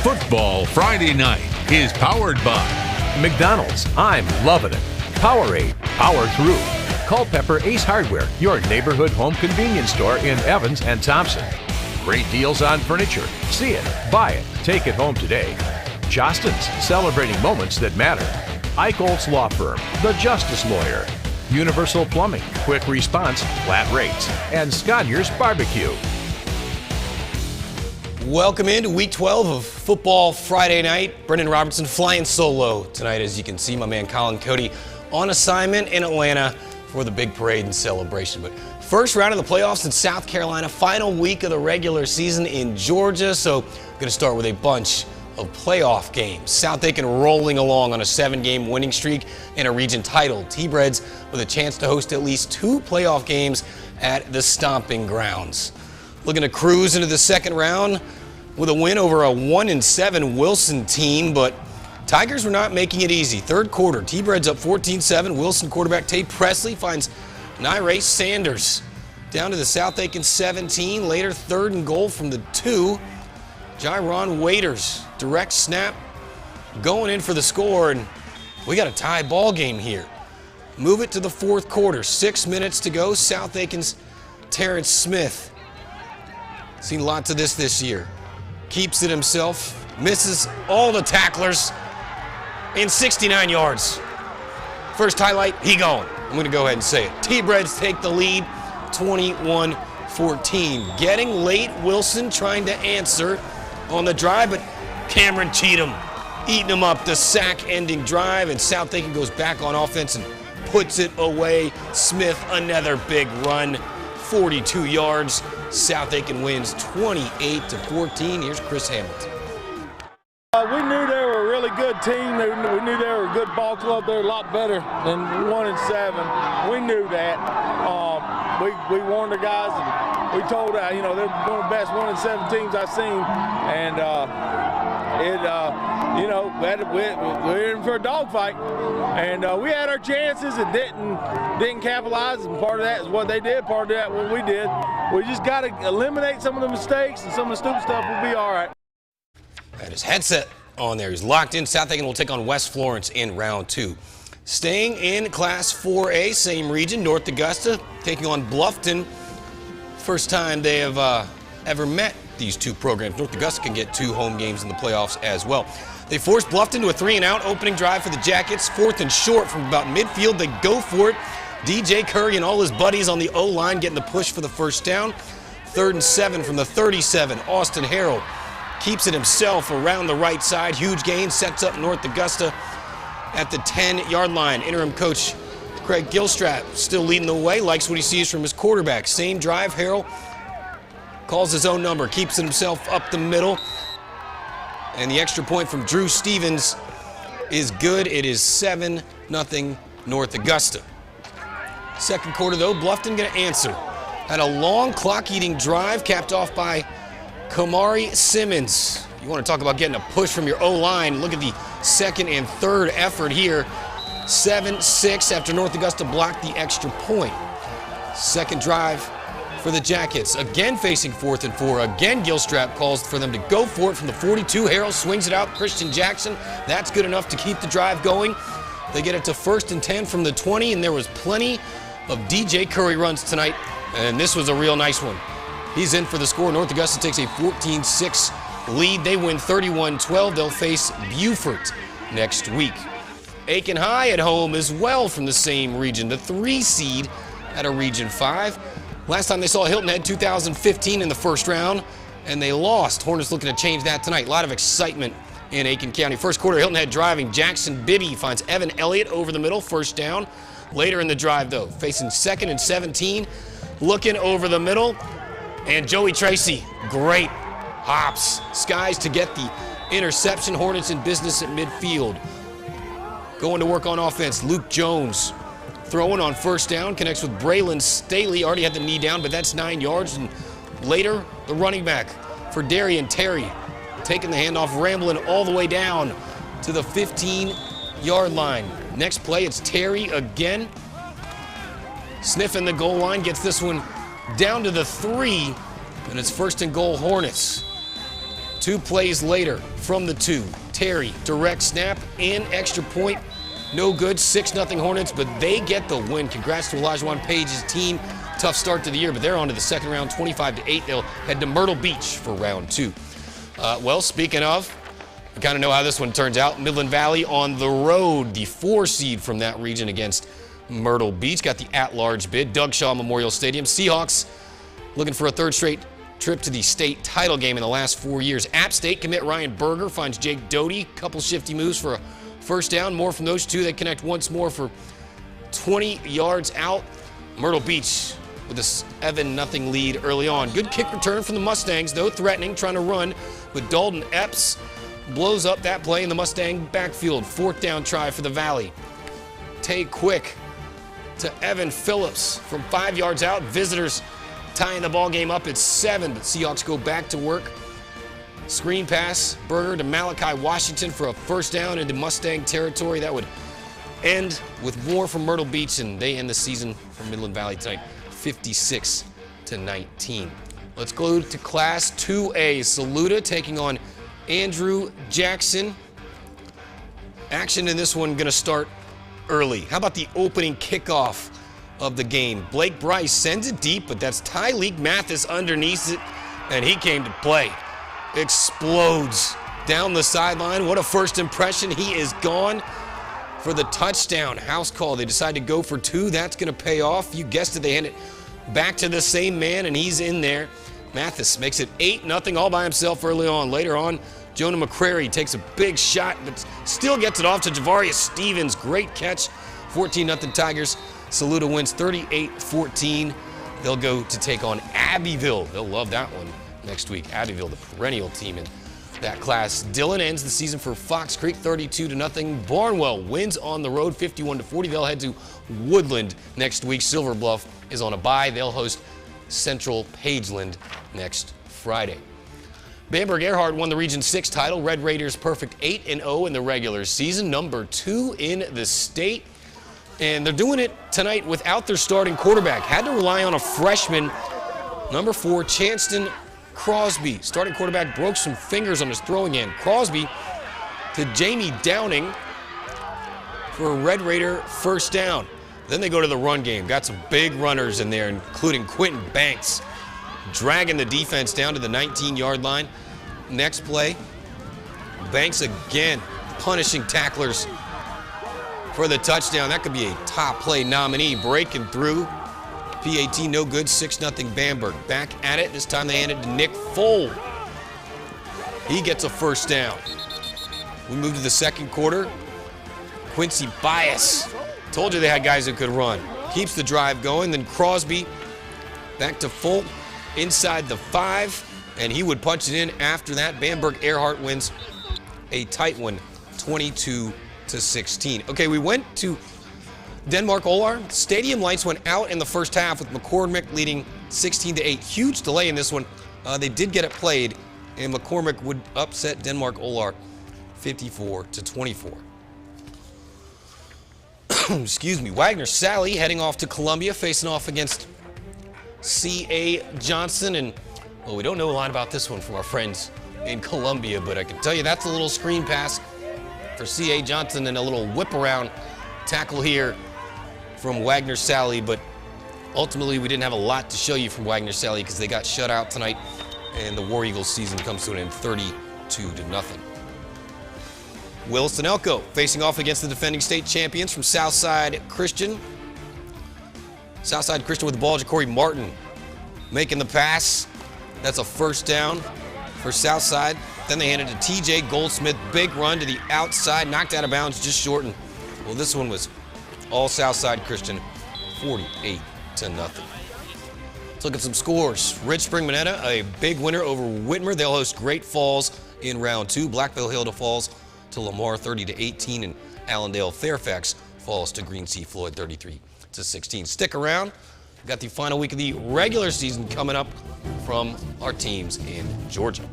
Football Friday Night is powered by McDonald's, I'm loving it. Powerade, power through. Culpeper Ace Hardware, your neighborhood home convenience store in Evans and Thompson. Great deals on furniture. See it, buy it, take it home today. Jostens, celebrating moments that matter. Eicholt's Law Firm, the Justice Lawyer. Universal Plumbing, quick response, flat rates. And Scottyer's Barbecue. Welcome into Week 12 of Football Friday Night. Brendan Robertson flying solo tonight, as you can see. My man Colin Cody on assignment in Atlanta for the big parade and celebration. But first round of the playoffs in South Carolina, final week of the regular season in Georgia. So I'm going to start with a bunch of playoff games. South Aiken rolling along on a 7-game winning streak in a region title. T-Breads with a chance to host at least 2 playoff games at the Stomping Grounds. Looking to cruise into the second round with a win over a 1-7 Wilson team, but Tigers were not making it easy. Third quarter, T-Breads up 14-7. Wilson quarterback Tate Presley finds Nyrace Sanders down to the South Aiken 17. Later, 3rd and goal from the 2. Jaron Waiters, direct snap, going in for the score, and we got a tie ball game here. Move it to the 4th quarter. 6 minutes to go. South Aiken's Terrence Smith. Seen lots of this year. Keeps it himself, misses all the tacklers, in 69 yards. First highlight, he gone. I'm going to go ahead and say it. T-Breads take the lead, 21-14. Getting late, Wilson trying to answer on the drive, but Cameron Cheatham eating him up. The sack-ending drive, and South Aiken goes back on offense and puts it away. Smith, another big run, 42 yards. South Aiken wins 28-14. Here's Chris Hamilton. We knew they were a really good team. We knew they were a good ball club. They're a lot better than 1-7. We knew that. We warned the guys, and we told they're one of the best 1-7 teams I've seen. And we're in for a dogfight. And we had our chances and didn't capitalize. And part of that is what they did. Part of that what we did. We just got to eliminate some of the mistakes, and some of the stupid stuff will be all right. Got his headset on there. He's locked in. South Aiken will take on West Florence in round 2. Staying in Class 4A, same region, North Augusta, taking on Bluffton. First time they have ever met these two programs. North Augusta can get 2 home games in the playoffs as well. They forced Bluffton to a 3-and-out opening drive for the Jackets. 4th and short from about midfield. They go for it. DJ Curry and all his buddies on the O-line getting the push for the first down. 3rd and 7 from the 37. Austin Harrell keeps it himself around the right side. Huge gain, sets up North Augusta at the 10-yard line. Interim coach Craig Gilstrap still leading the way, likes what he sees from his quarterback. Same drive, Harrell calls his own number, keeps it himself up the middle. And the extra point from Drew Stevens is good. It is 7-0 North Augusta. Second quarter, though, Bluffton going to answer. Had a long clock-eating drive capped off by Kamari Simmons. You want to talk about getting a push from your O-line. Look at the 2nd and 3rd effort here. 7-6 after North Augusta blocked the extra point. Second drive for the Jackets. Again facing 4th and 4. Again, Gilstrap calls for them to go for it from the 42. Harrell swings it out. Christian Jackson. That's good enough to keep the drive going. They get it to 1st and 10 from the 20, and there was plenty of DJ Curry runs tonight, and this was a real nice one. He's in for the score. North Augusta takes a 14-6 lead. They win 31-12. They'll face Beaufort next week. Aiken High at home as well from the same region, the 3 seed at a Region 5. Last time they saw Hilton had 2015 in the first round, and they lost. Hornets looking to change that tonight. A lot of excitement in Aiken County. First quarter, Hilton Head driving. Jackson Bibby finds Evan Elliott over the middle, first down. Later in the drive, though, facing 2nd and 17, looking over the middle, and Joey Tracy, great hops, skies to get the interception. Hornets in business at midfield. Going to work on offense, Luke Jones throwing on first down, connects with Braylon Staley, already had the knee down, but that's 9 yards, and later, the running back for Darian Terry, taking the handoff, rambling all the way down to the 15-yard line. Next play, it's Terry again. Sniffing the goal line, gets this one down to the 3, and it's 1st and goal Hornets. 2 plays later from the 2. Terry, direct snap and extra point. No good, 6-0 Hornets, but they get the win. Congrats to Olajuwon Page's team. Tough start to the year, but they're on to the second round, 25-8. They'll head to Myrtle Beach for round 2. Well, speaking of, we kind of know how this one turns out. Midland Valley on the road, the 4 seed from that region against Myrtle Beach. Got the at-large bid, Doug Shaw Memorial Stadium. Seahawks looking for a 3rd straight trip to the state title game in the last 4 years. App State commit Ryan Berger finds Jake Doty. Couple shifty moves for a first down. More from those 2. They connect once more for 20 yards out. Myrtle Beach with a 7-0 lead early on. Good kick return from the Mustangs, though, threatening, trying to run. But Dalton Epps blows up that play in the Mustang backfield. 4th down try for the Valley. Tay Quick to Evan Phillips from 5 yards out. Visitors tying the ball game up at 7, but Seahawks go back to work. Screen pass, Berger to Malachi Washington for a first down into Mustang territory. That would end with more from Myrtle Beach, and they end the season from Midland Valley tonight, 56-19. Let's go to Class 2A. Saluda taking on Andrew Jackson. Action in this one going to start early. How about the opening kickoff of the game? Blake Bryce sends it deep, but that's Tyleek Mathis underneath it, and he came to play. Explodes down the sideline. What a first impression. He is gone for the touchdown. House call. They decide to go for 2. That's going to pay off. You guessed it. They hand it back to the same man, and he's in there. Mathis makes it 8-0 all by himself early on. Later on, Jonah McCrary takes a big shot, but still gets it off to Javarius Stevens. Great catch. 14-0 Tigers. Saluda wins 38-14. They'll go to take on Abbeville. They'll love that one next week. Abbeville, the perennial team in that class. Dillon ends the season for Fox Creek 32-0. Barnwell wins on the road 51-40. They'll head to Woodland next week. Silver Bluff is on a bye. They'll host Central Pageland next Friday. Bamberg-Ehrhardt won the Region 6 title. Red Raiders perfect 8-0 in the regular season, number 2 in the state. And they're doing it tonight without their starting quarterback. Had to rely on a freshman, number 4, Chanston Crosby. Starting quarterback broke some fingers on his throwing hand. Crosby to Jamie Downing for a Red Raider first down. Then they go to the run game. Got some big runners in there, including Quentin Banks, dragging the defense down to the 19-yard line. Next play, Banks again punishing tacklers for the touchdown. That could be a top play nominee. Breaking through. PAT no good, 6-0 Bamberg. Back at it. This time they hand it to Nick Fold. He gets a first down. We move to the second quarter. Quincy Bias. Told you they had guys who could run. Keeps the drive going. Then Crosby back to Fold inside the 5, and he would punch it in after that. Bamberg-Ehrhardt wins a tight one, 22-16. Okay, we went to Denmark-Olar. Stadium lights went out in the first half with McCormick leading 16-8. Huge delay in this one. They did get it played, and McCormick would upset Denmark-Olar 54-24. Excuse me. Wagner Sally heading off to Columbia, facing off against C.A. Johnson. And, well, we don't know a lot about this one from our friends in Columbia, but I can tell you that's a little screen pass for C.A. Johnson and a little whip around tackle here from Wagner Sally. But ultimately, we didn't have a lot to show you from Wagner Sally because they got shut out tonight, and the War Eagles season comes to an end 32-0. Williston Elko facing off against the defending state champions from Southside Christian. Southside Christian with the ball, Ja'Cory Martin making the pass. That's a first down for Southside. Then they hand it to TJ Goldsmith. Big run to the outside, knocked out of bounds, just shortened. Well, this one was all Southside Christian, 48-0. Let's look at some scores. Ridge Spring Minetta, a big winner over Whitmer. They'll host Great Falls in round 2. Blackville Hilda falls to Lamar 30-18, and Allendale Fairfax falls to Green Sea Floyd 33-16. Stick around. We've got the final week of the regular season coming up from our teams in Georgia.